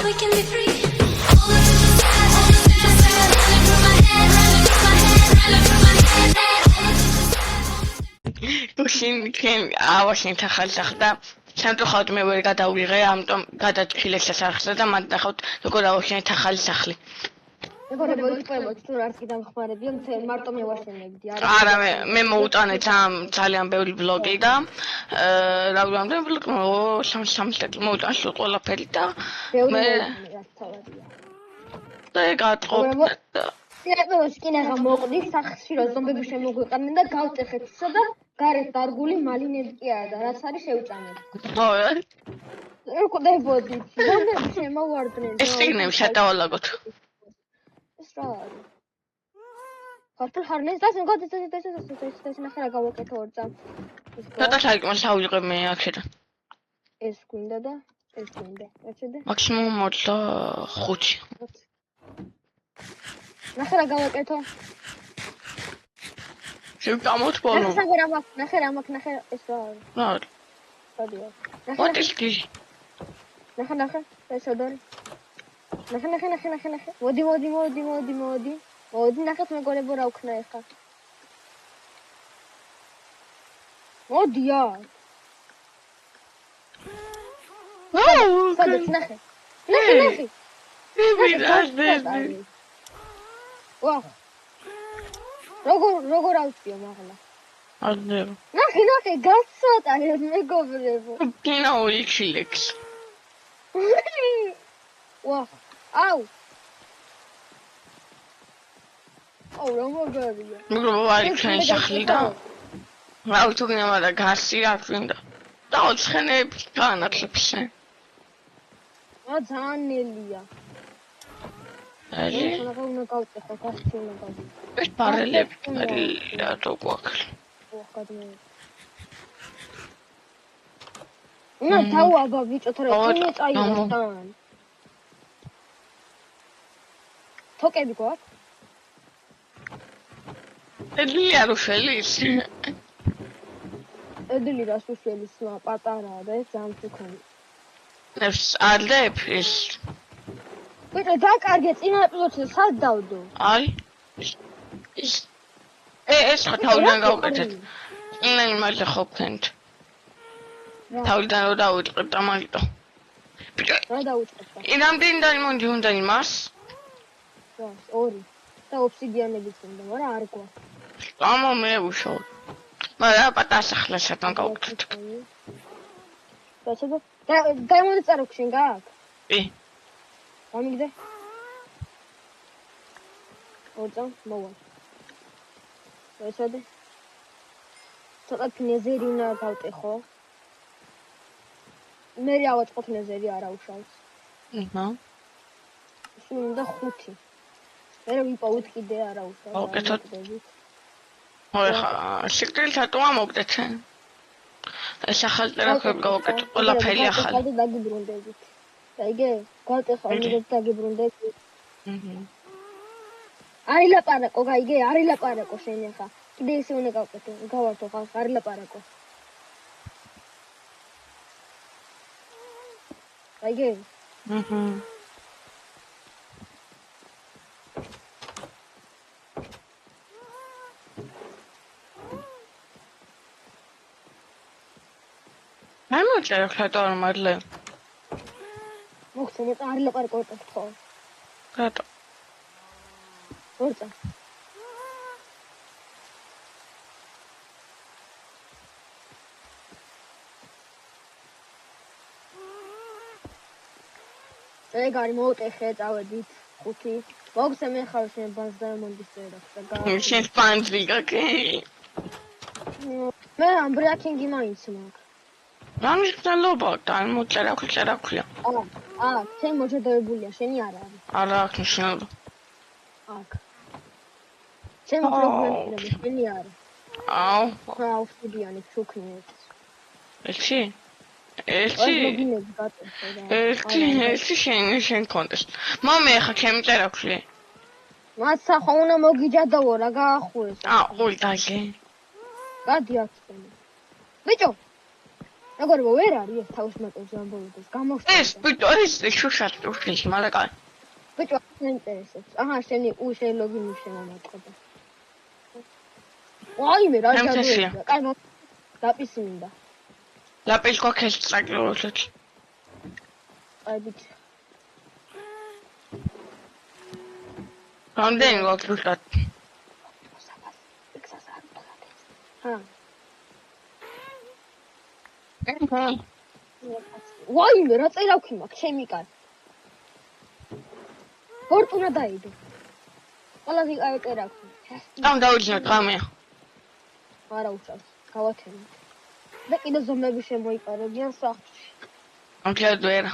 we can be free. All the visions sad, all the visions sad, running through my head, running through my head, running through my head. All the visions sad, all the გუშინ თქვენ ავაშენ ახალსახ და სამწუხაროდ მე ვერ გადავიღე, ამიტომ გადაჭრილეს სახსა და მანდ ნახავთ როგორ ავაშენეთ ახალი სახლი. მეგობრებო, იყვებოდ თუ არც კი დამხმარებია, მარტო მევაშენებდი. არა მე მოუტანეთ ამ ძალიან ბევრი ბლოგი და რა ვიცი, რამდენი ბლოგი სამსტეკი მოუტანს ყველაფერი და მე და გატყობთ და სიაწყოს კინაღა მოყდი სახში რომ ზომბები შემოგვიყარნენ და გავწეხეთ ისა და გარეთ დარგული მალინები კი არა და რაც არის შევჭამეთ. ხო კვდებოდი. ზომბები შემოვარდნენ. ეს სიგნები შეტავალაგოთ. ეს რა არის? ხარფულ ხარლენს და ეს ნახე რა გავაკეთე ორ წამ. ცოტა საიკმას ავიღე მე აქედან. ეს გვინდა და ეს გვინდა. ეცედა? მაქსიმუმ 25. ნახე რა გავაკეთო. შევკამოთ ბოლო. ნახე რა მაქვს, ნახე ეს რა არის? რა არის? სადია. What is this? ნახე, ეს odori. ნახე. მოდი, ნახეთ მეგობრებო რა ვქნა ეხა. მოდია. სადაც ნახე. ვა. როგორ ავწიო მაღლა. აძერო. ნახე, გასწოტანე მეგობრებო. კინო იქილექს. ვა. აუ. რა მოგარია. მეგობრებო, აი ჩვენ სახლი და რა ვიცი გინდა და გასი რა გვინდა. და ოცხენები განაცხებსე. ძალიან ნელია. აი უნდა გავწეხო, გასცი უნდა გავწეხო. ეს პარელები რატო გვაქვს? უნდა თავაბა ბიჭო, თორე ტუნე წაიღო. თოკები გვაქვს? ედლი არ უშველის. ედლი რას უშველის, პატარაა და ეს ძალიან თქონი. ეს არდებ ეს. ბიჭო, დაკარგე წინა ეპიზოდში სად დავდო? აი. ეს ხო თავიდან გავუკეთეთ. წინა იმაზე ხო ვქენთ. თავიდან რო დავიწყებ და მაგიტო. რა დავიწყებ? იმამდენ დაიმონდი უნდა იმას. რა, 2 და ობსიდიანებიც უნდა, მაგრამ არ გვაქვს. ამა მე უშო. მაგრამ პატასახლასთან გავუკეთეთ. დაჩება. გამომწარო ქშინ გააქვს? კი. გამიგდე? ოღონდ მოვა. ესოდე. ცოტა ფინეზერი უნდა გავტეხო. მე ავაწყოთ ნეზერი არა უშავს. აჰა. უნდა 5. მე ვიპოვოთ კიდე არა უშავს. გავკეთოთ. ხა, სიკრეტი რატოა მოგდეთ? ეს ახალ ტერაპევტ გავაკეთე, ყველაფერი ახალი. და დაგიბრუნდებით. დაიგე? გავტეხო, ამით დაგიბრუნდებით. აჰა. არი ლაპარაკო, გაიგე? არი ლაპარაკო შენ ახლა. კიდე ისე უნდა გავკეთო, გავართო ხალხ, არი ლაპარაკო. გაიგე? აჰა. აი მოჭერა ხატო არ მადლე. მოხსენე არი ლაპარაკო ხო? რატო? ორცა. ეგარი მოუტეხე წავედით 5. მოგცემ ახლა შენ ბანს დაიმონდის წერას და გა. შენ ფანჯი გაკე. მე ამბრიაკინგი მაინც მაქვს. რამის ძალობა და მოწერა ხლია. შენ მოჭედებულია, შენი არ არის. არა აქვს ნიშნობა. აქ. შენ პრობლემები, შენი არის. აუ. ხა ოფიდიანი ჩუქნით. ეხი? ეხი შენ კონტესტ. მომე ხა ჩემი წერა ხლია. მაცა ხო უნდა მოგიჯადაო რა გაახურეს. ოი დაგე. გადი აქ. ბიჭო მეგობრებო, ვერ არის ეს თავის მოტივზე ამბობდეს. ეს გამოსწორდა. ბიჭო ეს შუშად უშლის მაგრამ კაი. ბიჭო, ინტერესებს. აჰა, შენი შენ ლოგინი შემომატყობა. ვაიმე, რა MTS-ია. ჯადოებია. კაი, დაპისი მინდა. ლაპის ქოქეს წაკლებოდეთ. აი ბიჭო. რამდენი გვაქვს შუშად? ჰა. აჰა. ვაიმე, რა წერავქი მაქვს, ჩემი კაცი. ფორტუნა დაიდო. ყველაფერი კაი წერავქი. ამ დავიჯნოთ ღამე. არა უშავს, გავათენე. და კიდე ზომები შემოიყარებიან სახლში. ამქეთ ვერა.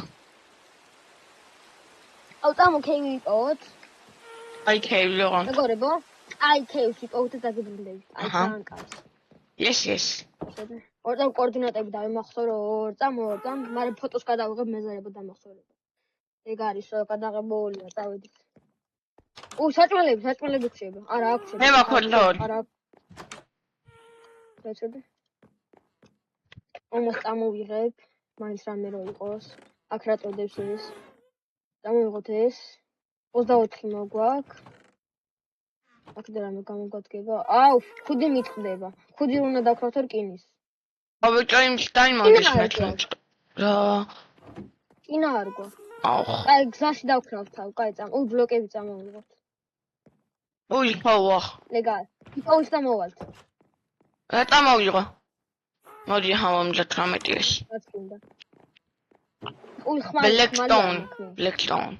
აუ წამო ქეივი ვიპოვოთ. აი ქეივი ოღონდ. მეგობრებო, აი ქეივს ვიპოვოთ და დაგიბრუნდებით. აი აჰა. ძალიან კაცი. Yes. ორწამ კოორდინატები დავიმახსოვრე, ორწამ, მაგრამ ფოტოს გადავიღებ მეზარება დამახსოვრება. ეგ არის გადაღებულია, წავედით. საჭმელები ხდება. არა, აქვს. მე მაქვს არა. დაიწყე. ომას წამოვიღებ, მაინც რამე რო იყოს. აქ რა წოდებს ეს? წამოვიღოთ ეს. 24 მოგვაქვს. აქ და რამე გამოგვადგება. აუ, ხუდი მიტყდება. ხუდი უნდა დავქრავთ რკინის. აბიჭო იმ დაიმონდეს მეთხე. რა. კინა არ გვა. აუ. აი, გზაში დავქრავთ თავ, კაი წამ. ბლოკები წამოვიღოთ. უი, ხოვა. ლეგალ. იპოვეთ და მოვალთ. რა მოვიღო? მოდი ჰავამდა 18-ის. რაც გინდა. უი, ხმალი. Blackstone.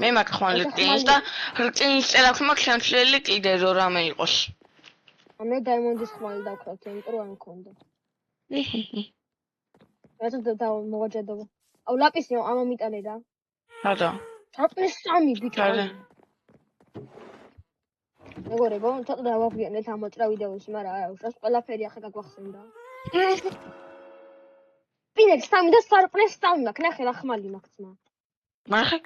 მე მაქვს ხმალი რკინის და რკინის წერაქვი მაქვს შემცვლელი კიდე რო რამე იყოს. მე დაიმონდის ხმალი დავქრავთ, იმიტომ რომ არ მქონდა. რატო და მოვაჯადობა? აუ, ლაპისი ამომიტანე რა. რატო? ჩაპნეს 3 ბიჭო. ჩარე. მეგობრებო, ცოტა დავაგვიანეთ ამ მოჭრა ვიდეოში, მაგრამ არა უშავს, ყველაფერი ახლა გაგვახსენდა. პინექს 3 და სარპნეს 3 მაქვს, ნახე რა ხმალი მაქვს ძმა. მახე?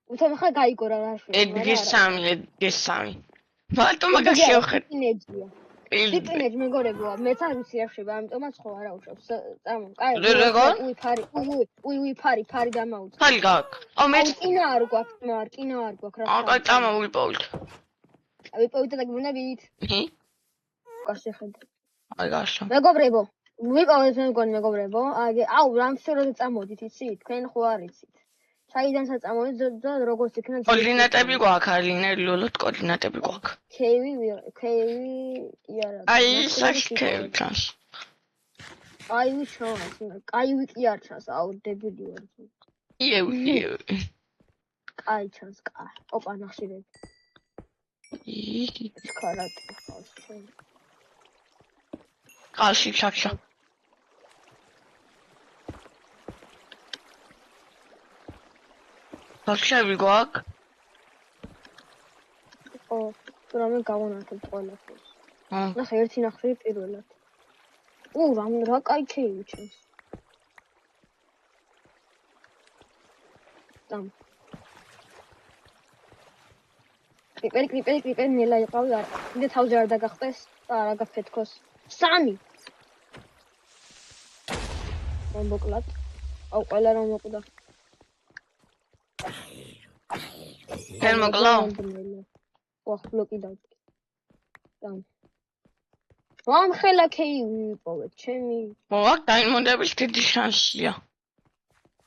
უთომ ხა გაიგო რა შვი. ეს 3. მარტო მაგას შევხედე. პინეჯია. პინეჯ მეგობრებო, მეც არ ვიცი რა ხდება, ამიტომაც ხო არა უშავს. წამო, კაი. უი, ფარი დამაუწ. ფარი გაქვს. აუ მე კინა არ გვაქვს, მაგრამ კინა არ გვაქვს რა. აუ კაი წამა ვიპოვით. ვიპოვით და გმუნებით. გასე ხედე. აი გასო. მეგობრებო, ვიპოვეთ მეგობრებო. აუ რამ შეიძლება წამოდით იცი? თქვენ ხო არ იცით. საიდანაც წამოდით და როგორც იქნება კოორდინატები გვაქვს, ლინიალურად კოორდინატები გვაქვს. ქეივი კი არა. აი საკეივი ჩანს. კაივი ჩანს, კაივი კი არ ჩანს, აუ დებილი ვარ. იევ. კაი ჩანს, კაი. ოპა ნახშირები. ქარატე ხავს. კალში ჩაქშა. ხალხები გვაქვს. ო, რამე გავანათებ ყველაფერს. ნახე ერთი ნახევარი პირველად. რა კაი ქეივი ჩანს. დამ. კრიპერი ნელა იყავი არა. კიდე თავზე არ დაგახტეს და არ აგაფეთქოს. 3. მომოკლათ. აუ ყველა რომ მოკვდა. ფენ მოკლავ. ვახ ბლოკი დავკი. დამ. ვამ ხელა ქეივი ვიპოვეთ, ჩემი. მოაქვს დაიმონდების დიდი შანსია.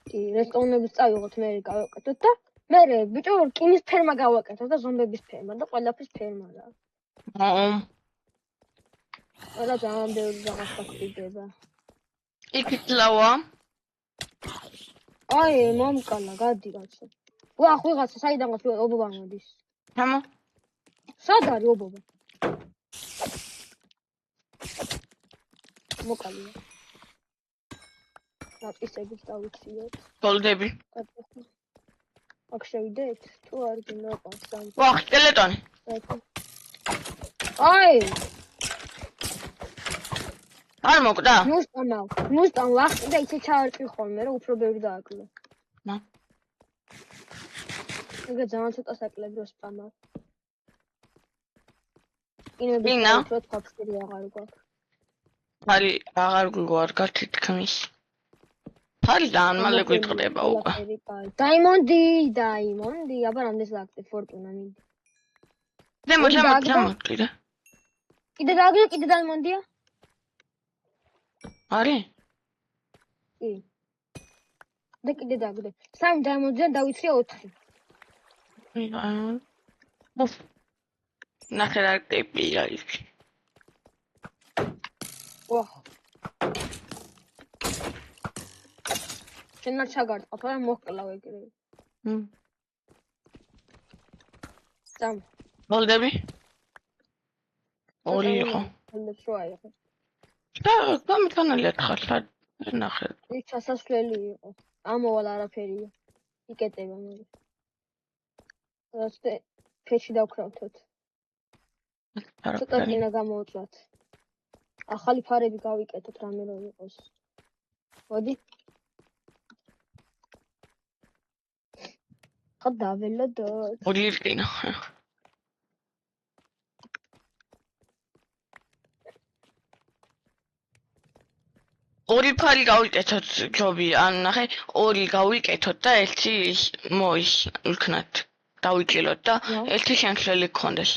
კი, რესტაუნების წავიღოთ მე გავაკეთოთ და მე ბიჭო რკინის ფერმა გავაკეთოთ და ზომბების ფერმა და ყველაფრის ფერმა რა. რა ძალიან ბევრი რაღაც ხდება. იქით ლავა. აი, მომკალა, გადი კაცო. ვახ, ვიღაცა საიდანაც ობობა მოდის. თამო. სად არის ობობა? მოკალია. ნაპისებით დავიციოთ. გოლდები. აქ შევიდეთ? თუ არ გინდა პასთან. ვახ, სკელეტონი. აი! არ მოკვდა? ნუსტამ ვახტი და ისე ჩაარჭი ხოლმე, რომ უფრო ბევრი დააკლო. მა. ეგ ძალიან ცოტა საკლებ დროს პამა. სკინები ვინა? შევეცოთ, სხვა ფერი აღარ გვაქვს. ფალი აღარ გვიგვარგა თითქმის. ფალი ძალიან მალე გვიტყდება უკვე. ყველაფერი კაი. დაიმონდი, აბა რამდენს ლაგდე ფორტუნა მინდი. ზემოთ დააგდო? კიდე. კიდე დააგდო, კიდე დაიმონდია? არის? კი. და კიდე დააგდე. 3 დაიმონდია დავიცრია 4. ნახე რა ტიპი არის. ვაჰ. შენ არ ჩაგარტყა, რა მოხკლავ ეგრე. სამ. მოლდები? ორი იყო. შოა იყო. და გამიტანალია ხალხა. ნახე. ის ჩასასვლელი იყო. ამოვალ არაფერია. იკეტება მე. რასტე ფეჩი დავქრავთოთ. ცოტა წინა გამოვწვათ. ახალი ფარები გავიკეთოთ რამე რო იყოს. მოდი. ხა დაველოდოთ. ორი რკინა. ორი ფარი გავიკეთოთ ჯობი, ან ნახე, ორი გავიკეთოთ და ერთი მოის ვქნათ. დავიჭილოთ და ერთი შენშელი გქონდეს.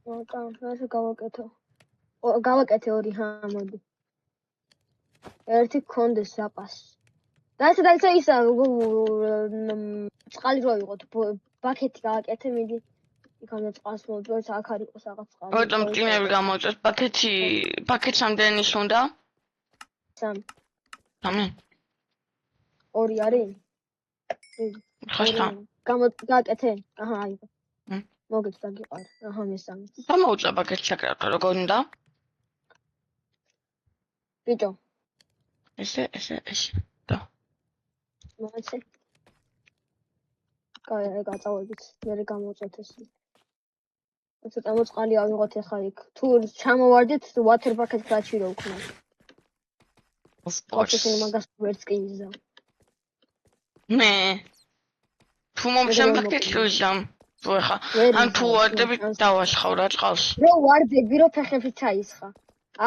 ოკა, ასე გავაკეთო. გავაკეთე ორი ჰა მოდი. ერთი გქონდეს ზაპას. და ისა წყალი რო იყოთ, ბაქეთი გავაკეთე მიდი. იქამდე წყალს მოძვერს, აქ არ იყოს რაღაც წყალი. რატომ წინები გამოწევს? ბაქეთს ამდენი უნდა? 3. 3. 2 არის? ხასთან. გავაკეთე? აჰა, აიღო. მოგეც დაგიყარა. აჰა, მესამე. გამოუწვა ბაქეთს ჩაკრავდა, როგორ უნდა? ბიჭო. ესე. და. მოიცე. კაი, გაწავედით. მე გამოვწოთ ეს. ცოტა მოწყალი ავიღოთ ახლა იქ. თუ ჩამოვარდით, water bucket კრაჩი რო ვქნა. Of course. ეს მაგას ვერც კი იზა. მე. თუ მომშენ ბაქეთს ვიზამ. ხა, ან თუ ვარდები დავაშხავ რა წყალს. რო ვარდები, რო ფეხები ჩაისხა.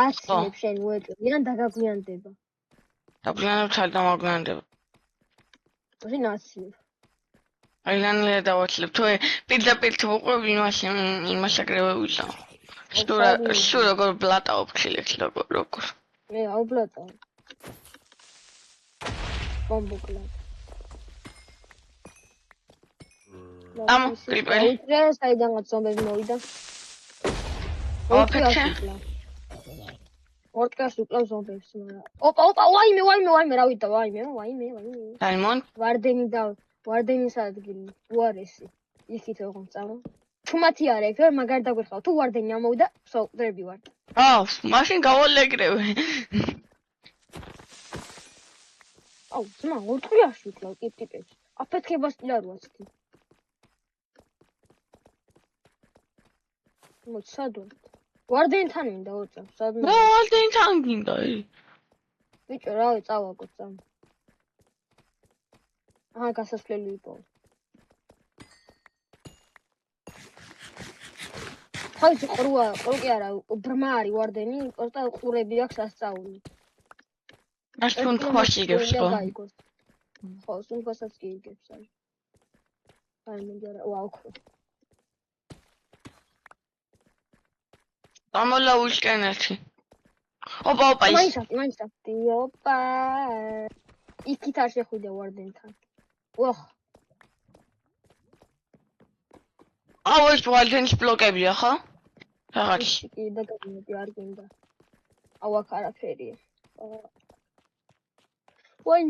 ასწრებ შენ უეჭვი, ან დაგაგვიანდება. დაგგვიანებ თან დამაგვიანდება. შენ ასწრებ. აილანლია დავაცლებ. თუ პირდაპირ თუ უყვები იმას აგრევე ვიზამ. შუ როგორ ბლატაო ფხილებს როგორ. მე აუბლატავ. ბომბუკლა. ამ კრიპერი. ეს საიდანაც ზომბები მოვიდა. ორკას უკლავ ზომბებს, მაგრამ. ოპა, ვაიმე, რავიდა, ვაიმე. დაიმონ. ვარდენის ადგილი, უარესი. იქით ოღონ წავა. თუმათი არა ეგ, მაგარ დაგვერხავ. თუ ვარდენი ამოვიდა, სულ დრები ვარ. მაშინ გავალეგრევე. ძმა, 4-აში უკლავ ტიპებს. აფეთქებას კი არ ვაცდი. მოცადოთ. ვარდენთან მინდა ოწა, სადმე. ვარდენთან გინდა. ბიჭო, რავი, წავაგოთ წამ. აჰა, გასასვლელი იყო. ხალხი ყრუა კი არა, ბრმა არის ვარდენი, просто ყურები აქვს ასწაული. მას თუნ ქვაში იგებს ხო? ხო, სუნთქვასაც კი იგებს აი. აი მეგარა, ვაუ. ამოლა უშკენეთი. ოპა. მაინსაფტი, ოპა. იქით არ შეხვიდე ვარდენთან. ვახ. ეს ვარდენის ბლოკებია ხო? რაღაც. კი, და გამიდი არ გინდა. აქ არაფერია. ვაი.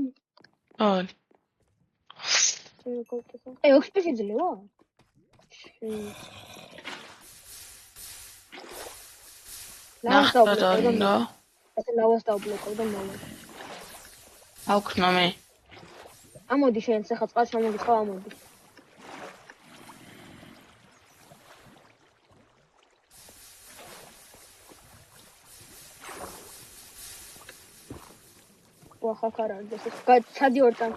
ოქსპესი ძლევა? ლავას დავბლოკავ და მოვა. აუქნა მე. ამოდი შენ ხა წყალს ამოგიწყო ამოდი. ვახა კარადეს. გაჩადი ორთან.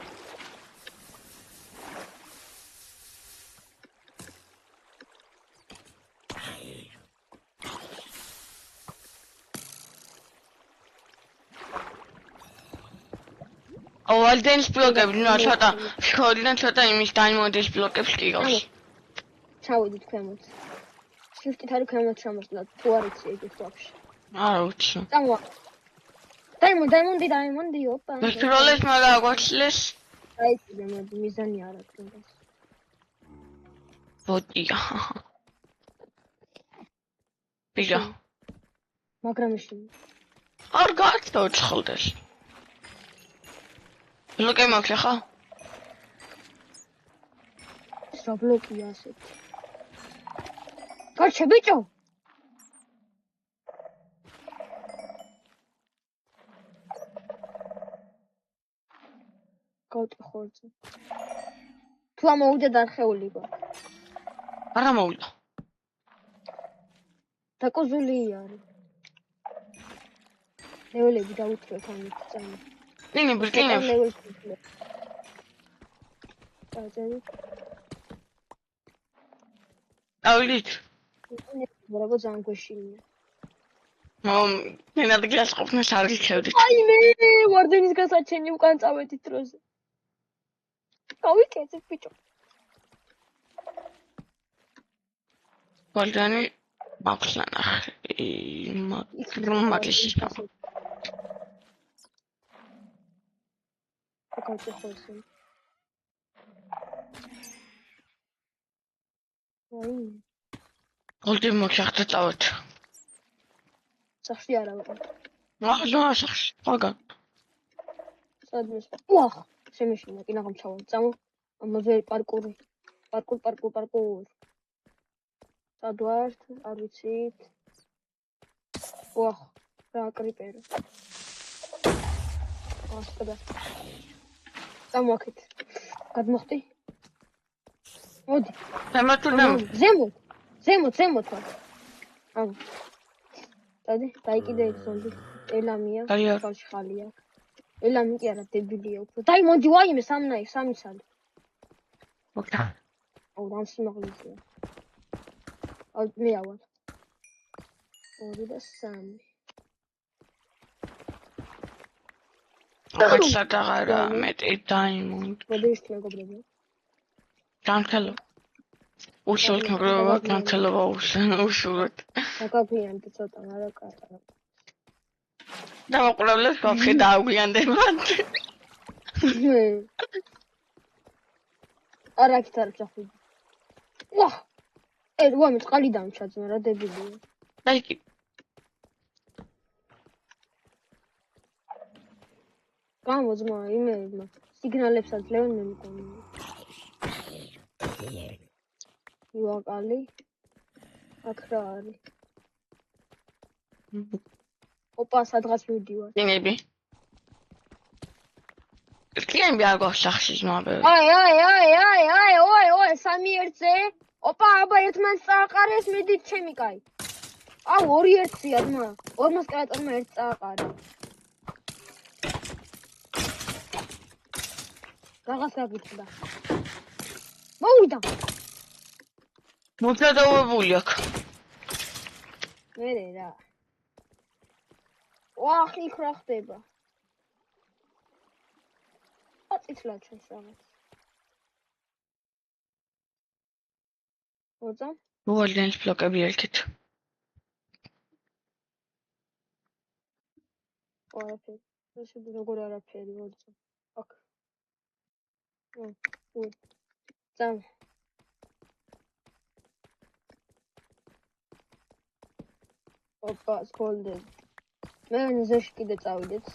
ვალდენის ბლოკები ნუ ცოტა შორიდან ცოტა იმის დაიმოდის ბლოკებს კი გავს. ჩავიდით ქვემოთ. Shift-ით არის ქვემოთ ჩამოსვლა. თუ არ იცი ეგეთ ვაფშე. არა ვიცი. წამოვა. დაიმონდი, ოპა. ვერტროლეს მაგა გვაჩლეს. დაიწია მოდი მიზანი არ აქვს. ბოტია. ბიჭო. მაგრამ ისინი არ გაწოცხლდეს. ბლოკი მაქვს ახლა? რა ბლოკია ასეთ. გაჩე ბიჭო. გავტი ხორცი. თუ ამოვიდა დარხეული გვაქვს. არა მოვიდა. დაკოზული არის. ლეველები დაუთრეთ ამით წამო. ნინი ბრკინებს. დაძებით. ავიდით. მორაგო ძალიან გვეშინია. მე ნადგილას ყოფნას არ გიქევდით. აიმე, ვარდენის გასაჩენი უკან წავედით დროზე. გავიკეთეთ ბიჭო. ვარდენი მაქვს ნახე. მაგის ნახე. აკავჭე ხოლმე. აი, გოლდი მოხახდა წავედ. სახში არა ვიყავ. ახლა სახში. აგა. სადმე. უახ, შემეშინა, კი ნახამ ჩავალ. წამო. ამაზე პარკური. პარკურ. სადვართ, არ ვიცით. უახ, რა კრიპერი. ასკდა. წამოაქეთ. გადმოხტი. მოდი. ზემოთ ვარ. აუ. დაიკიდე ზონდი. ელამია, ხალში ხალია. ელამი კი არა, დებილია უფრო. მოდი ვაიმე სამი სალი. ოკეი. აუ, დამსიმაღლეზეა. აუ, მე ავალ. 2 და 3. სათაღარა მეტი დაიმონდ. მოდი ის მეგობრებო. გამხელო. უშუალოდ მეგობრებო, გამხელობა უშუალოდ. დაგაგვიანდი ცოტა, მაგრამ კატარა. დავაყურებლებ ვაფშე დააგვიანდებათ. არა კიდარ ჩახდი. ვაჰ! ვამე წყალი დამჩაძმა რა დებილია. დაიკი. გამოძმა იმეებმა სიგნალებს აძლევენ მე მგონი. ვაკალი. აქ რა არის? ოპა, სადღაც მივდივარ. დინები. კლიენტი არ გვაქვს სახში ზმაბე. აი, 3-1-ზე. ოპა, აბა ერთმანეთს წააყარეს, მიდით ჩემი კაი. აუ, 2-1-ია ძმა. 40 კრატერმა ერთ წააყარა. რაღაც გაგიწდა. მოვიდა. მოწადოვებული აქ. მერე რა. ვახ, იქ რა ხდება? აწითლა ჩვენს რაღაც. ოცა? ვალდენის ბლოკები ერთით. არაფერი. ესე როგორ არაფერი ოცა. აქ. წამ. ოპა, სკოლდე. მე ზეში კიდე წავიდეთ.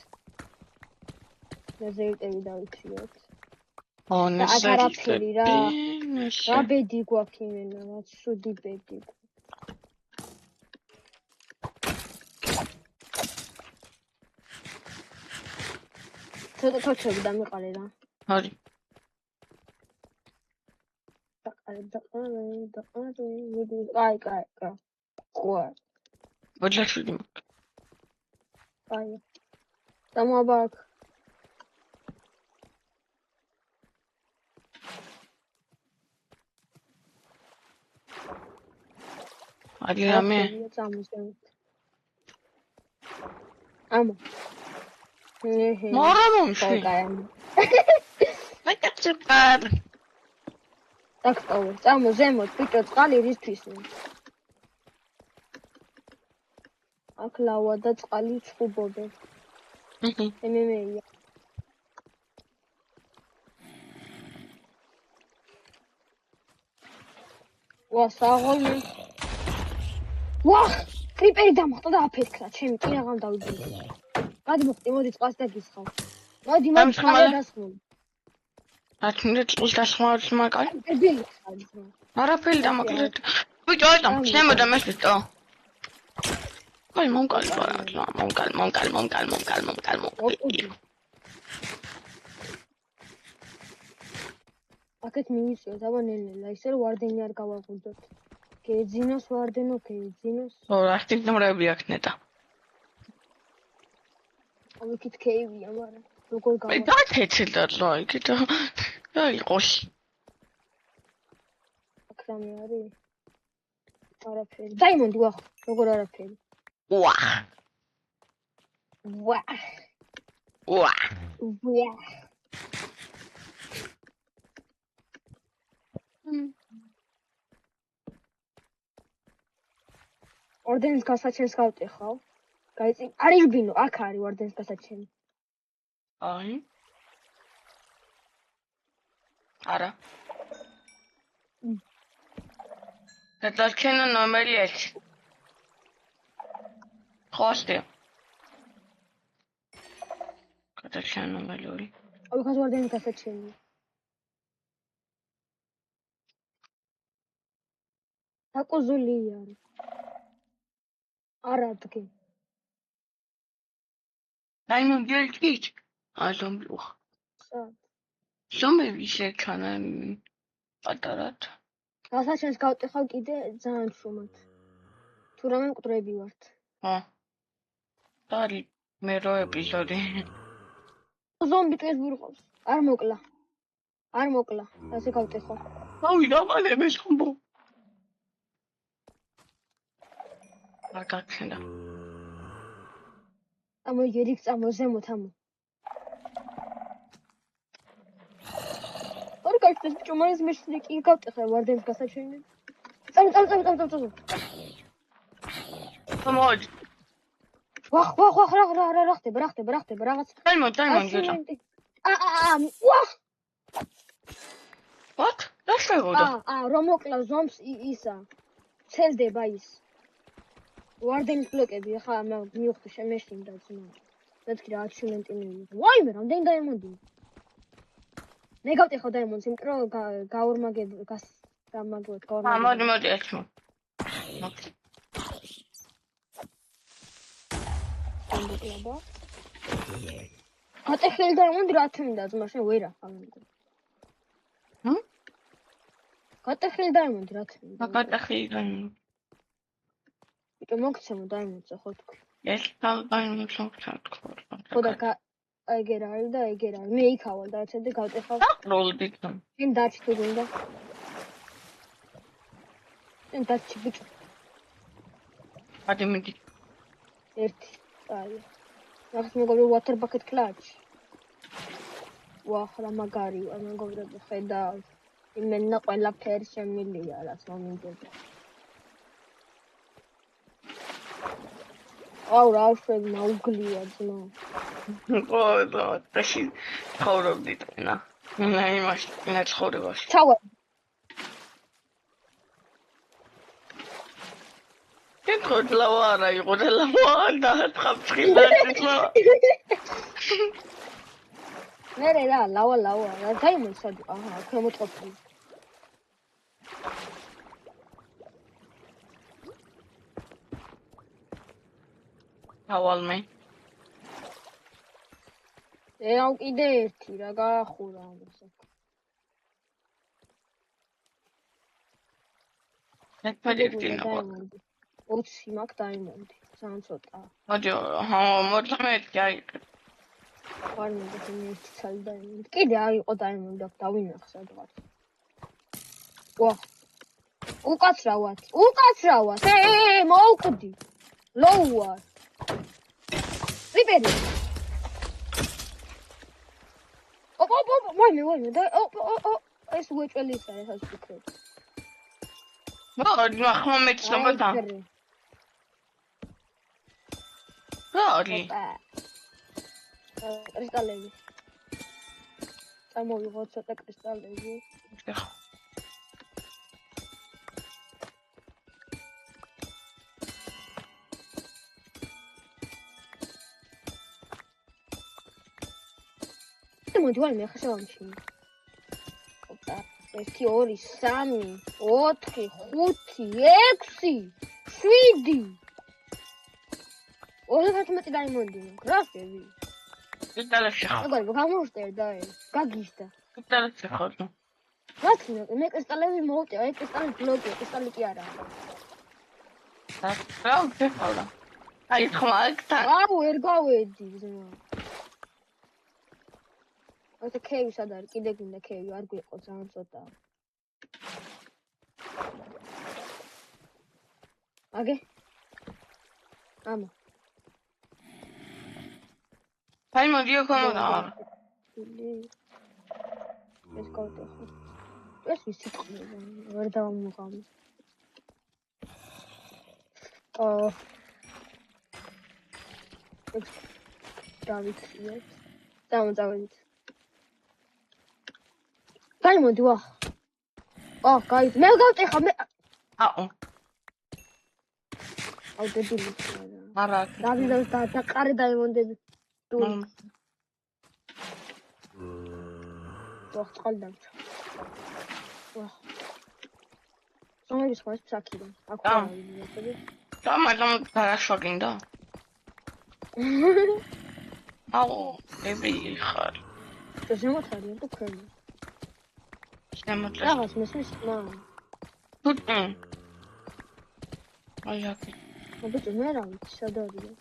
ზეიტები დავიჩიოთ. არაფერი რა. რა ბედი გვაქვს იმენა, რაც შუდი ბედი. ცოტა თოჩები დამიყარე რა. არის. დაყარე. ყვა. ვაჯაშვილი მაქვს. აი. დამაბაკ. არის რამე? ამა. მორამონში. მეკაცებად. დაგტოვე. წამო ზემოთ ბიჭო წყალი რისთვის? აქ ლავა და წყალი ჩხუბობენ. მემეია. ვა საღოლმე. ვა კრიპერი დამხტა და აფეთქდა ჩემი კინაღამ დავიძინე. გადი მოდი წყალს დაგისხავ. მოდი წყალი დასხმული. ათმინდა წყლის დასხმავს მაგარი. ბილი ხარ. არაფერი დამაკლეთ. ბიჭო, შემოდა მესტო. აი მომკალი პარაკლა, მომკალი. აქეთ მივიწიოთ, აბა ნელ-ნელა, ისე რომ ვარდენი არ გავაღვიძოთ. გეძინოს ვარდენო, გეძინოს. ო, რასტი ნომრები აქ ნეტა. იქით კეივია, მაგრამ როგორ გავა? აი, დაკეთდა რა, იქით. აი, ყოში. აქ რამე არის? არაფერი. დაიმონდი ვახ, როგორ არაფერი? ვახ. ორდენის გასაჩენს გავტეხავ. გაიწი, არიღბინო, აქ არის ორდენის გასაჩენი. აი. არა. გადარჩენა ნომერი 1. ხოსტი. გადარჩენა ნომერი 2. აი, ხას ორდენის გასაჩენი. აკუზული არის. არა დგე. დაიმონდი ერთით. აი, ზომბი ვახ. ზომბები შექანა პატარად. გასაჩენს გავტეხავ კიდე ძალიან შრომად. თუ რამე მკვდრები ვართ. ხო. დარი მე რო ეპიზოდი. ზომბი ტყეს ვირყავს. არ მოკლა. ასე გავტეხავ. ავი დავალე შომბო. არ გაქცენა. ამო ერიქ წამო ზემოთ ამო. არ გაიქცეს ბიჭო, მაინც მეშინე კი გავტეხე ვარდენის გასაჩენი. წამო. მოდი. ვახ, რა ხდება რაღაც. დაიმონდი. ვახ. What? რა შეგოდა? რომ მოკლავ ზომს ისა. ცელდება ის. ვარდენის ბლოკები, ხა მივხვდი შემეშინდა ძმა. მეთქი რა ачивმენტი მივიღე. ვაიმე, რამდენი დაიმონდი. მე გავტეხავ დაიმონდს, იმიტომ რომ გამაგოთ. მოდი, ერთმა. ამბობ. ატეხელი დაიმონდი რა თქმა ძმა, შენ ვერა ამბობ. გატეხილი დაიმონდი რა თქმა. გატეხილი დაიმონდი. ბიჭო მოგცემო დაიმონდსა ხო თქვი. ეს დაიმონდსა თქვა. ხო და ეგერ არის და ეგერ არის. მე იქავალ და ეცედი გავტეხავ. როლდი თქო. შენ დაჩი თუ გინდა. შენ დაჩი ბიჭო. ადიმიდი. ერთი. აი. ახლა მეგობრებო water bucket clutch. ვახ რა მაგარია მეგობრებო ხედავ. იმენა ყველაფერი შემილია რაც მომინდება. აუ რა შვები მაუგლია ძმა. ხო, დაში ცხოვრობდი ტყენა. მე იმაში, მე ცხოვრებაში. ჩავა. ეკო ლავა არა იყო და ლავა და თხაფხილა თქო. მე რა ლავა რა დაიმოსად აჰა ქვემოწყობილი. ავალმე. აუ კიდე ერთი რა გაახურა ამას. ერთმანეთი ნახო. 20 მაგ დაიმონდი. ძალიან ცოტაა. მოდი, მოწამეთი აიყე. არ მოგეთ მე ერთი ცალი დაიმონდი. კიდე აიყო დაიმონდი აქ დავინახე სადღაც. ვა. უკაცრავად. მოუკვდი. ლოუარ. რიპერი. ვაიმე და ეს უეჭველი ის არის ასე ვფიქრობ. მოდი ახლა მეცნობოდა. მოდი. კრისტალები. წამოვიღო ცოტა კრისტალები. მოდი ვარ მე ახლა შევამჩინე. ოპა 1 2 3 4 5 6 7 30 დაიმონდი გრაფები. კრისტალებში ხარ. აგარი გამოვსტერდა ეს გაგიშდა. კრისტალებში ხარ. მათი მე კრისტალები მოვუტე აი კრისტალი ბლოკი კრისტალი კი არა. რა ხარ? აი ხმაკთან. აუ ვერ გავედი ზმა. ეს კეივი სად არის? კიდე გინდა კეივი, არ გვიყო ძალიან ცოტა. აგე? ამა. აი მოდი ხომ არა. ეს კოუტო. ეს ისე ყმება, ვერ დავამოყავი. დავიქიეთ. დავწავედით. გაიმონდი ვა. გაი მე გავტეხა მე. აუ. აუ დებილი. არა. დავიდოს და ყარე დაიმონდები. ვახ წყალი დამჭა. ვახ. სამების ხმას ფსაკიდან. აქ ვარ. მაგრამ გარაშვა გინდა? აუ, ებილი ხარ. ზემოთ არის თუ ქვემო? ზემოთ. რაღაც მესმის ხმა. თუთი. აი აქ. აბა მე რა ვიცი, სად არის?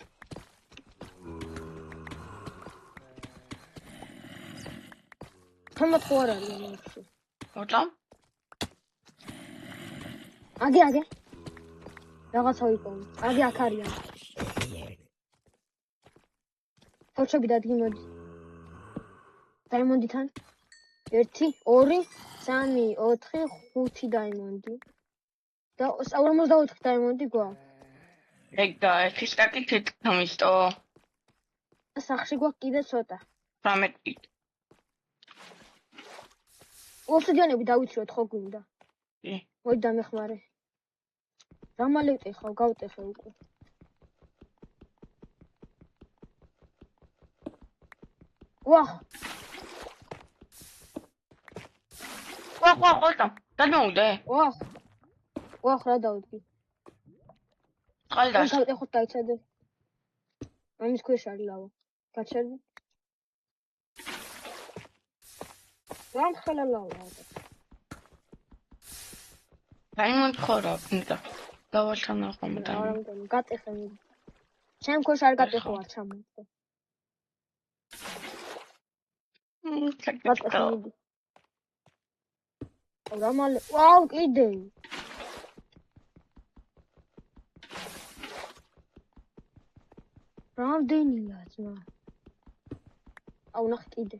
თამათ ხო არ არის ამაში. ოტა? აგე. რაღაცა ვიყო. აგე აქ არიან. ფოჩები დადგიმოდი. დაიმონდიდან 1 2 3 4 5 დაიმონდი. და 44 დაიმონდი გვაქვს. ეგ ეს კაკი თითქმისტო. სახში გვაქვს კიდე ცოტა. 13. ოსიდიანები დავიცროთ ხო გვინდა? კი. მოი დამეხმარე. რამალე ვტეხავ, გავტეხე უკვე. ვახ. ხოთა. დამოვიდე. ვახ რა დავდგი. ყალდას. გავტეხოთ დაიცადე. ამის ქვეშ არის ლავა. გაჩერდი. რამ ხელა ლავა. დაიმონდ ხორა, ნიტა. დავაშანა ხომ და. გატეხე. ჩემ ქვეშ არ გატეხო არ ჩამოწე. გატეხე. რამალე. ვაუ, კიდე. რამდენია ძმა? აუ ნახე კიდე.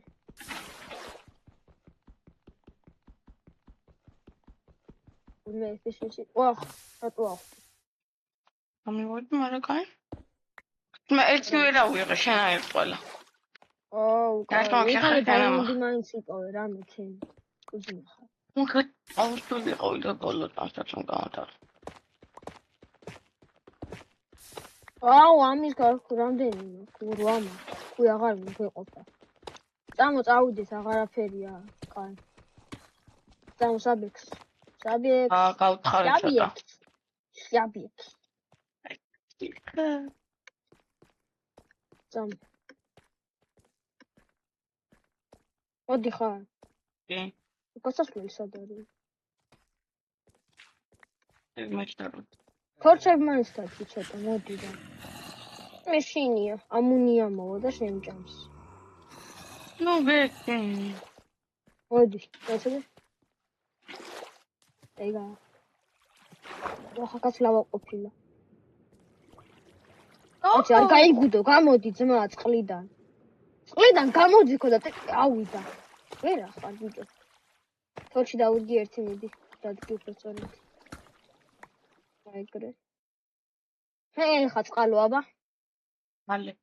მე ისე ვახ, რატო? ამივოდი, მაგრამ კაი. მე ერთი ვერა ვიღე, შენ აი ყველა. აუ, კაი, დაიმონდი მაინც იპოვე რამე ჩემ. უზნახა. მოგე აუსტული ყავდა ბოლო დასაცომ გამოდარ. აუ, ამის რამდენია? კურვამა. უი აღარ მიგეყოფა. წავიდეთ, აღარაფერია, კაი. საბექს. გავთხარი ცოტა. საბექს. მოდი ხარ. კი. გასასვლელი სად არის? ეგ მაჩნარო. ქორჩები მაინც დაგი ცოტა, მოდი და. მე შინია, ამუნია მოვა და შემჭამს. ნუ ვექი. მოდი, გასაგე. ეგა. ახაც ლავა ყოფილა. აჩ არ გაიგუდო, გამოდი ძმა წყლიდან. წყლიდან გამოდი ხო და ავიდა. ვერა ხარ ბიჭო. თორში დავუდგი ერთი მიდი. დადგი უფრო სწორად. აიგრე. ხა წყალო აბა. მალე.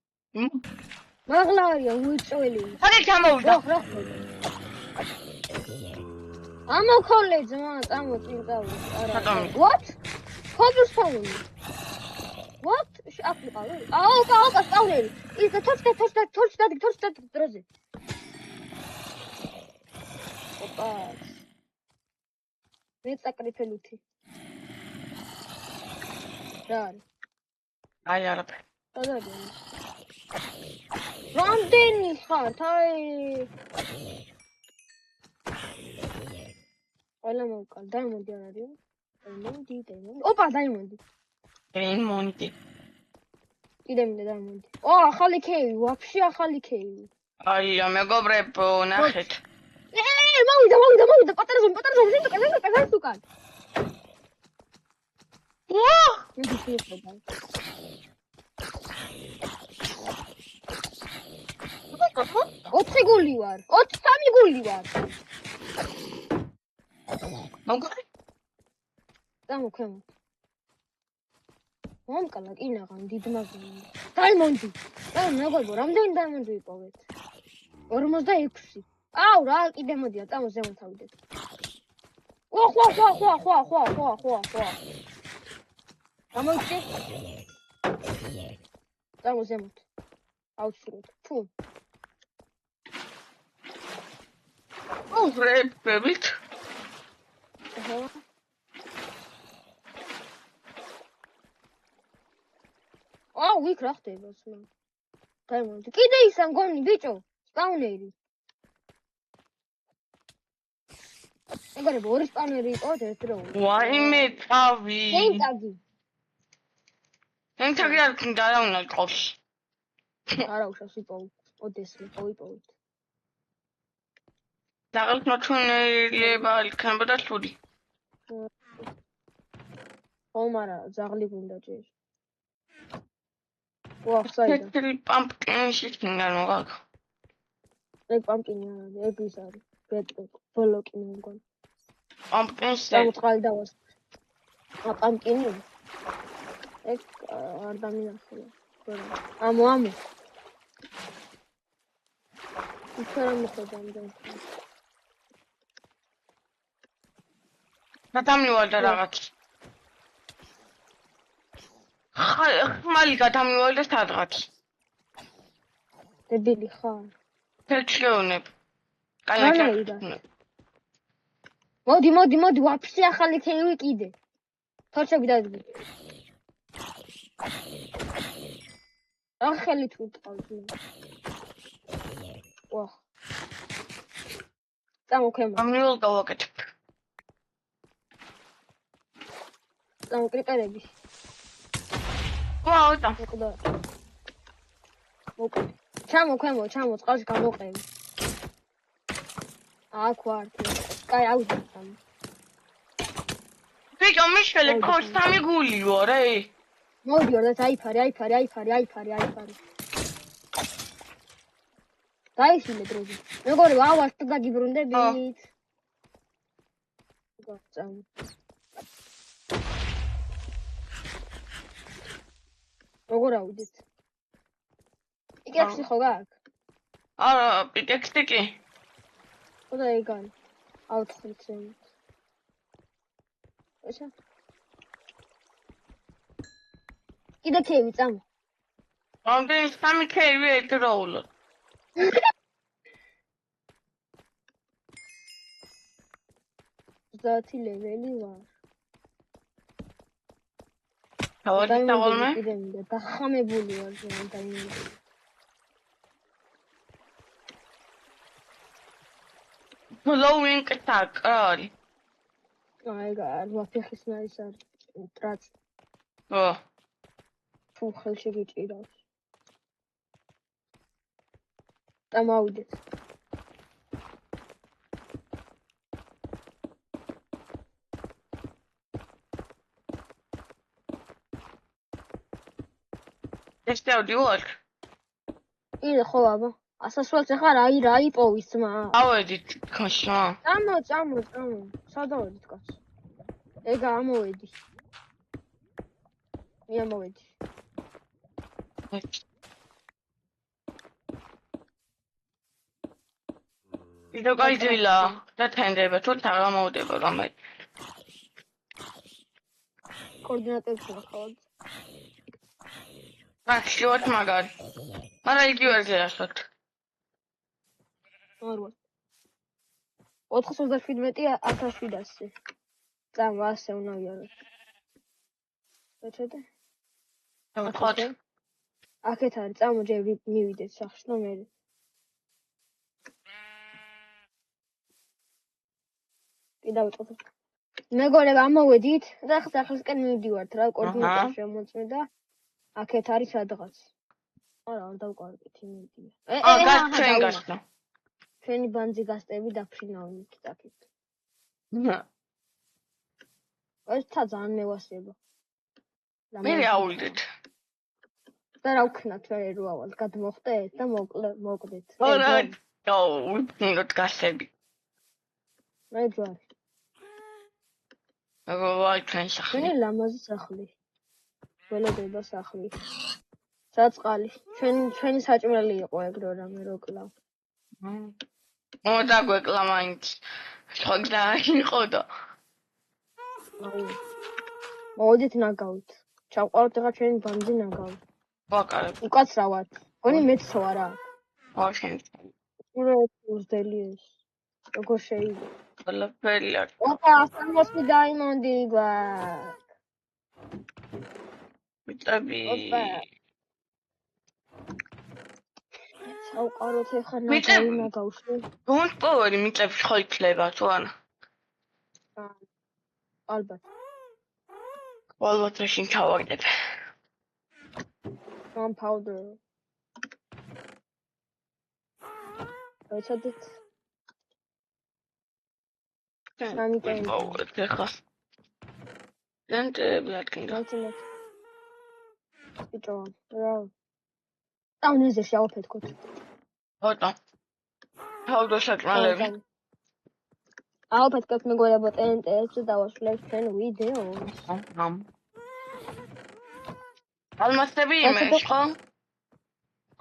მაღლა არიან უიწველი. ხარ გამოვიდა. რა. ამოქოლე ძმა, წამოწილდავი. რატომ? What? Cobblestone. What? აფრიკავი? აუკა, სწავლელი. ის თორში დადი დროზე. ოპა. მე წაკრიფელუთი. რა არის? აი არაფერი. სადაა? რამდენი ხარ? აი. ყველა მოვკალ, დაიმონდი არ არის? დაიმონდი. ოპა, დაიმონდი. დაიმონდი. კიდე მინდა დაიმონდი. ახალი ქეივი, ვაფშე ახალი ქეივი. აი, მეგობრებო, ნახეთ. მოვიდა, პატარა ზომი, ზემოთ უკან. მე შეიძლება. 4 გული ვარ. 3 გული ვარ. მოგარი? დამოქმე. მომკალა კინაღან დიდმაგნი. დაიმონდი. მეგობრებო, რამდენი დაიმონდი ვიპოვეთ? 46. აუ რა, კიდე მოდია, წამო ზემოთ ავიდეთ. ხვა. გამოიწე. წამო ზემოთ. აუცილებლად. ფუ. უღრებებით. აჰა. ვიქ რა ხდება სულ? დაიმონდი. კიდე ისა მგონი ბიჭო, სპაუნერი. ეგრევე ორი სპაუნერი იყო ერთდროულად. ვაიმე თავი. ენტაგი. ენტაგი არ გადავნა ყავს. არა უშავს ვიპოვ. ოდეს ვიპოვით. დაღალმოჩუნება იქნებოდა სული. მარა ზაღლი გუნდა ჯერ. საიდან? თეთრი პამპკინში წინგან მოგაკ. ეგ პამპკინი არა, ეგ ის არის. ბლოკი მე მგონი. პამპკინში გამოწყალი დავას. პამპკინი. ეგ არ დამინახულა. ამო. იქარა მოხდა ამდენ. გადამივალდა რაღაც. ხმალი გადამივალდა სადღაც. დებილი ხარ. თელჩეუნებ. მოდი, ვაფშე ახალი ქეივი კიდე. თორშები დადგი. ახალი თუ ტყავდი. წამოქმე. ამიულ გავაკეთებ. კრიპერები. ვაუტა. ჩამო, წყალში გამოყევი. აქ ვარ. კაი, აუძახამ. ბიჭო, მიშელე ქოს 3 გული ვარ, მოდი ორ და აიფარე. დაიშილე დროზე. მეგობრებო, ავას თუ გაგიბრუნდებით. გაწამ. როგორ ავიდეთ? პიკექსი ხო გაქვს? არა, პიკექსი კი. ხოდა ეგან. აუთხრიცენ. ესა. კიდე ქეივი წამო. ამდენ 3 ქეივი ერთდროულად. ზათი ლეველი ვარ. დავაწყალმე. კიდე მინდა დახამებული ვარ ზემო დაიმონდი. Blowing attack, ari. ეგ ვაფეხის ნაის არის. ტრაც. თუ ხელში გიჭირავს. დამავიდეთ. ეს დავდივარ. იდე ხო აბა. ასასვლელს ახლა რა იპოვის ძმა? ავედით ქაშა. წამო. სადავედით კაც? ეგა ამოვედი. მე ამოვედი. ვიდეო გაიძილა და თენდება თუ თაღა მოვდება რამე. კოორდინატებს ვახავთ. რაშიოთ მაგარ. მაგრამ იგი ვერ გეასოთ. არ ვარ. 437.1700. წამ ასე უნდა ვიაროთ. ეცადე. ხოთ. აქეთ არის, წამო ჯერ მივიდეთ სახლში და მე. კიდევ ვიტყოდეთ. მეგობრებო, ამოვედით და ახლა სახლისკენ მივდივართ რა, კოორდინატებს შემოწმე და აქეთ არის სადღაც. არა, არ დავკარგეთ იმედია. ჩვენ გასწა. ჩვენი ბანძი გასტები დაფრინავენ იქით. ეს თა ძალიან მევასება. მე აულდეთ. და რა ვქნათ მე რო ავალ გადმოხდეთ და მოკვდეთ. არა, ვიფინოთ გასები. მე ჯვარი. ვაი ჩვენ სახლი. მე ლამაზი სახლი. ველოდება სახლი. საწყალი. ჩვენი საჭმელი იყო ეგრო რამე რო კლავ. და გვეკლა მაინც. შოგდა იყო და. მოდით ნაგავით. ჩავყავთ ახლა ჩვენი ბანძი ნაგავით. ვაკარებ. უკაცრავად. გონი მეც ვარა. ვაშენ. ურო უზდელი ეს. როგორ შეიძლება? ყველაფერი არის. ოპა, 60 დაიმონდი გვაქვს. მიწები. ოპა. საუყაროთ ახლა მიწები. ნაგავში. გონთ პოვერი მიწები ხო იქნება თუ არა? ალბათ. ალბათ შენ ჩავაგდებ. Gunpowder. ეცადეთ. ვიპოვოთ ახლა. დენტები აკინდა. ბიჭო, რა. დაუნეზე შევაფეთქოთ. ოტა. თავდო საკმალები. ავაფეთქოთ მეგობრებო ტენტებს და დავასრულებთ ჩვენ ვიდეოს. ალმასები იმეშ ხო?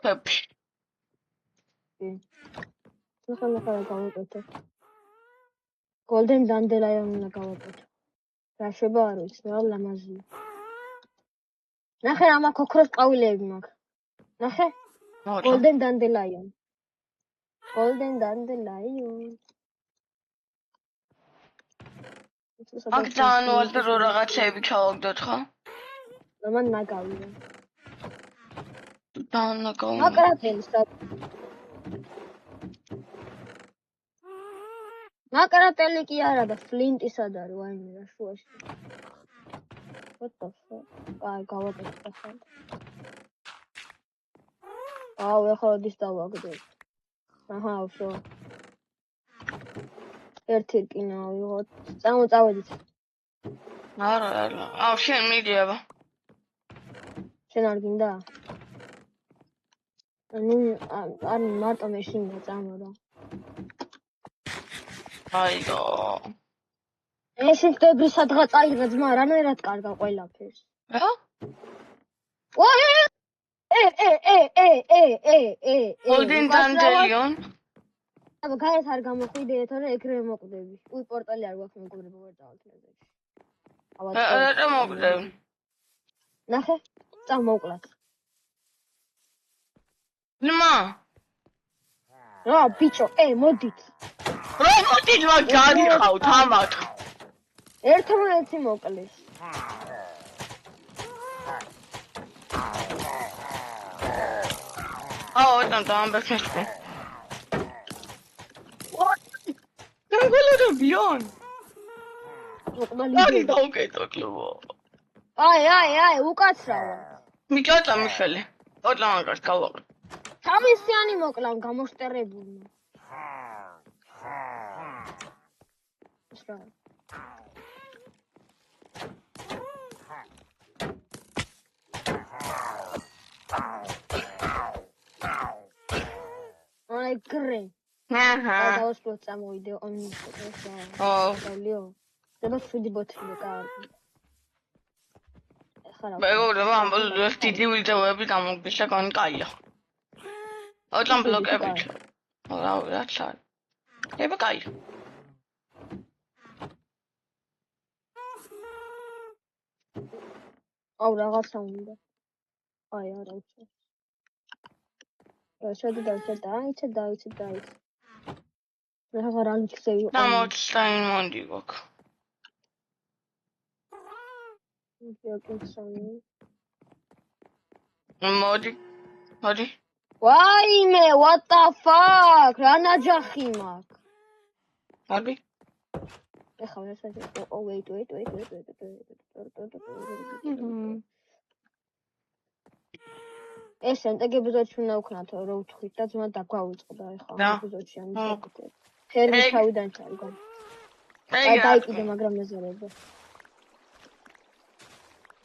ხებში. ნახე გავაკეთე. Golden Dandelion უნდა გავაკეთე. რა შეება არ ვიცი, რა ლამაზია. ნახე რა მაქვს ოქროს ყვავილები მაქვს. ნახე? Golden Dandelion. აქ ძალიან უაზრო რაღაცები ჩავაგდოთ ხო? მან ნაგავია. დანაგავ. მაკრატელი სად? მაკრატელი კი არა და ფლინტი სად არის ვაიმე რა შუაში. ფოტოსო. აი გავაკეთე ახლა. აუ ახლა ის დავაგდებ. აჰა, ვსო. ერთი რკინა ავიღოთ. წავედით. არა. აუ შენ მიდიება. შენ არ გინდა? ანუ მარტო მე შინდა წამო რა. აიგო. ეს ინტეგრი სადღაც აიღე ძმა, რანაირად კარგა ყველაფერს. რა? Golden Dandelion. აბა გაეთ არ გამოხვიდე, თორე ეგრევე მოკვდები. უი პორტალი არ გვაქვს მეგობრებო, ვერ დავაკლებ. რა მოკვდები? ნახე, წამოვკლათ. ნმა. რა ბიჭო, მოდით. რა მოდით მაგ გარიხავთ ამათ. ერთმანეთი მოკლეს. აუ, დამბექნე. გულოდობიონ. მოკლე. დავკეთო კლუბო. აი, უკაცრავა. მიწოთა მიხელი. ოტლა მაგას გავაყრე. თავისიანი მოკლავ გამოშტერებული. სრა. ეგრე. აჰა. დავასრულოთ წამოვიდე ონლინს. ო, დავლიო. დება 7 ბოთლი კარგი. ახლა მეგობრებო, ამ ბოლოს დიდი ვიდეოები გამოგდიშა, გონი კაია. ოღონდ ბლოკებით. რა ჩარ. ება კაია. აუ რაღაცა უნდა. აი არა უცხო. შედი დაიცე. რა იქცევი და მოწაინ მონდი გოქ. მოდი. ვაიმე, what the fuck? რა ნაჯახი მაქვს? მოდი. ეხლა რა საჭირო? Oh wait. ეს ენტეგებიზოჩი უნდა ვქნათო, რო ვთქვით და ძმა დაგვავიწყდა ეხლა ამ ეპიზოდში ამის საკუთრება. ფერმის თავიდან ჩავიგო. აი დაიკიდე, მაგრამ მეზარება.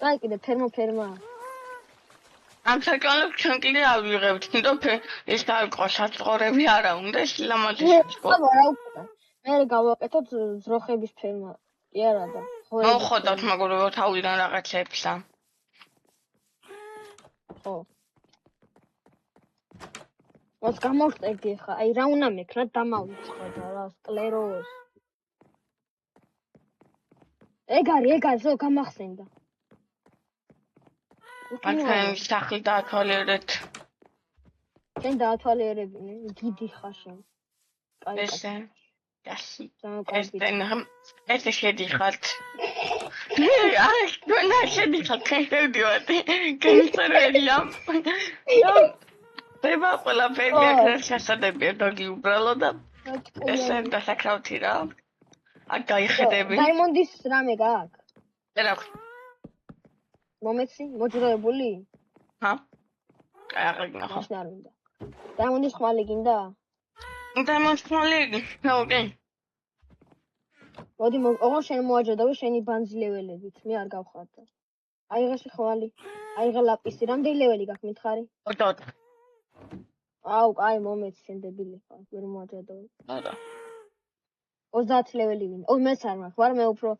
დაიკიდე ფერმა. ამ საკალებს ჩვენ კიდე ავიღებთ, თვითონ ეს დაიწყო საწორები არა უნდა ეს ლამაზი იყო. რა უკეთე. მე გავაკეთოთ ზროხების ფერმა. კი არა და. მოხოდოთ მეგობრებო თავიდან რაღაცებსა. ხო. ოს გამოვსტეგი ხა, აი რა უნდა მექნა დამავიწყო და რა სკლეროზ. ეგ არის, ზო გამახსენდა. მათქანი სახლი დაათვალიერეთ. შენ დაათვალიერებინე, დიდი ხარ შენ. კაი. ეს შედიხართ. აი, თქვენ შედიხართ, შევდივართ. განწერილია. ება ყველაფერი აქ შესაძლებია დაგი უბრალო და ესე დასაკრავთი რა. აქ გაიხედები. დაიმონდის რამე გაქვს? რა. მომეცი, მოძრაებული? ჰა? აი, ნახო. არ უნდა. დაიმონდის ხმალი გინდა? დაიმონდის ხმალი? ოკეი. მოდი, ოღონ შენ მოაჯადავე შენი ბანძი ლეველებით, მე არ გავხარდა. აიღე ხმალი, აიღე ლაპისი, რამდენი ლეველი გაქვს მითხარი? 24. აუ, აი მომეც შენ დებილი ხარ, ვერ მოაჯადავე. არა. 30 ლეველი ვინ? ო, მეც არ მაქვს, ვარ მე უფრო.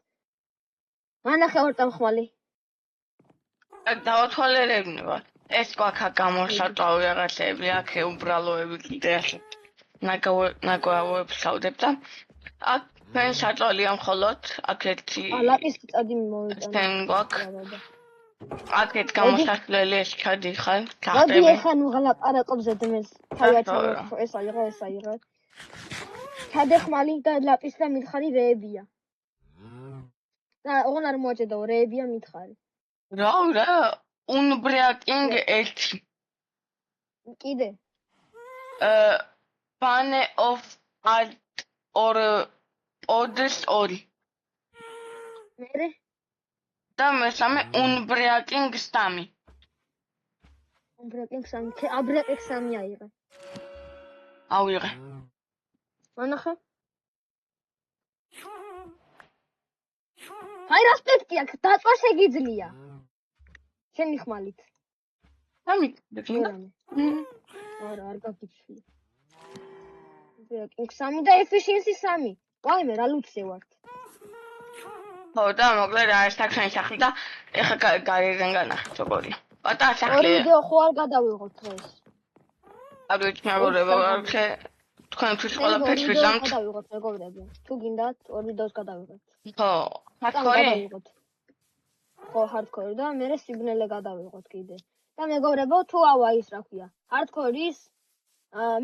მანახე ორტამ ხმალი. დავათვალიერებინა. ეს გვაქვს გამოსაწვავი რაღაცები, აქ უბრალოები კიდე ასე. ნაგვავებს ავდებ და აქ ჩვენ საწოლია მხოლოდ აქეთი. ლაპისი წადი მოვიტანე. ჩვენ გვაქვს. აქეთ გამოსახლელი ეს ჩადიხარ, მოდი გახდები. ეხლა ნუ ლაპარაკობ ზედმეს. თავი ეს აიღე. ჩადე ხმალი და ლაპისი და მითხარი რეებია. და ოღონ არ მოაჯადავ, რეებია მითხარი. რა, უნბრეაკინგ 1. კიდე. Pane of alt or odes 2. მერე? და მესამე უნბრეაკინგ 3. უნბრეაკინგ 3. აბრეაკინგ 3 აიღე. ავიღე. მანახე. აი რა სპექტი აქვს, დაწვა შეგიძლია. შენი ხმალით. სამი. არა, არ გაგიჩვია. უნბრეაკინგ 3 და efficiency 3. ვაიმე, რა ლუცე ვართ. ხო და მოკლედ არის საქმე სახლი და ეხა გარედან განახეთ როგორია. პატარა ორი სახლია. ვიდეო ხო არ გადავიღოთ დღეს. არ ვიცი მეგობრებო, თქვენთვის ყველაფერს ვიზამთ. გადავიღოთ მეგობრებო. თუ გინდათ ორ ვიდეოს გადავიღოთ. ხო, ჰარდკორი. ხო, ჰარდკორი და მე სიგნალე გადავიღოთ კიდე. და მეგობრებო, თუ ავა ის რა ქვია. ჰარდკორის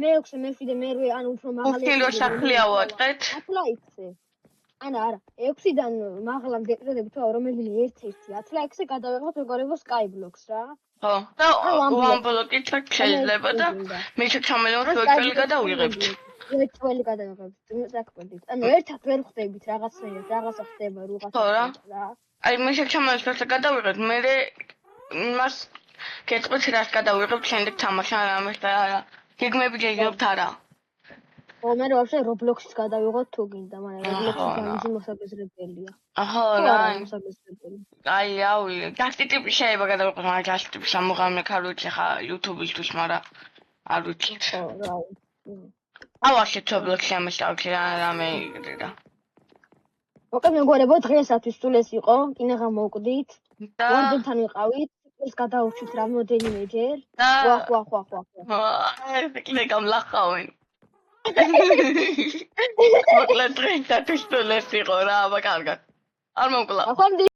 მე-6 მე-7 მე-8 ან უფრო მაღალი. უფრთხილო სახლი ავატყეთ. ათლაიქზე. არა, 6-დან მაღლამდე ეპიზოდები თუ რომელიმე ერთ-ერთი 10 ლაიქზე გადავიღოთ მეგობრებო Skyblock-ს რა. ხო, და one block-ი შეიძლება და მე შეგამელოთ ვეჭველი გადავიღებთ. ვეჭველი გადავიღებთ. ზაკბედით. ანუ ერთად ვერ ხვდებით რაღაცნაირად, რაღაცა ხდება ხო რა. რა. აი მე შეგამელოთ ვეჭველი გადავიღებთ, მე მას გეტყვით რას გადავიღებთ შემდეგ თამაშან ამას და გეგმები გეგმებთ არა. ო მე ვაფშე Roblox-ს გადავიღოთ თუ გინდა, მაგრამ Roblox-ი განიზი მოსაგეზრებელია. აჰა რა. მოსაგეზრებელი. აი, გასტი ტიპი შეიძლება გადავიღოთ, მაგრამ გასტი ტიპი სამუღამე ხარ ვიცი ხა YouTube-ისთვის, მაგრამ არ ვიცით. ხო, რა. ავაშეთ ობლექსი ამისავში რამე იგრიდა. მოკლედ მეგობრებო, დღეისათვის სულ ეს იყო. კინაღა მოვკვდით. და ვარდენთან ვიყავით. ეს გადავუშვით რამოდენიმეჯერ. და ვახ. კიდე გამლახავენ. მოკლედ დღეისათვის სულ ეს იყო რა, აბა კარგად. არ მომკლა. ახლა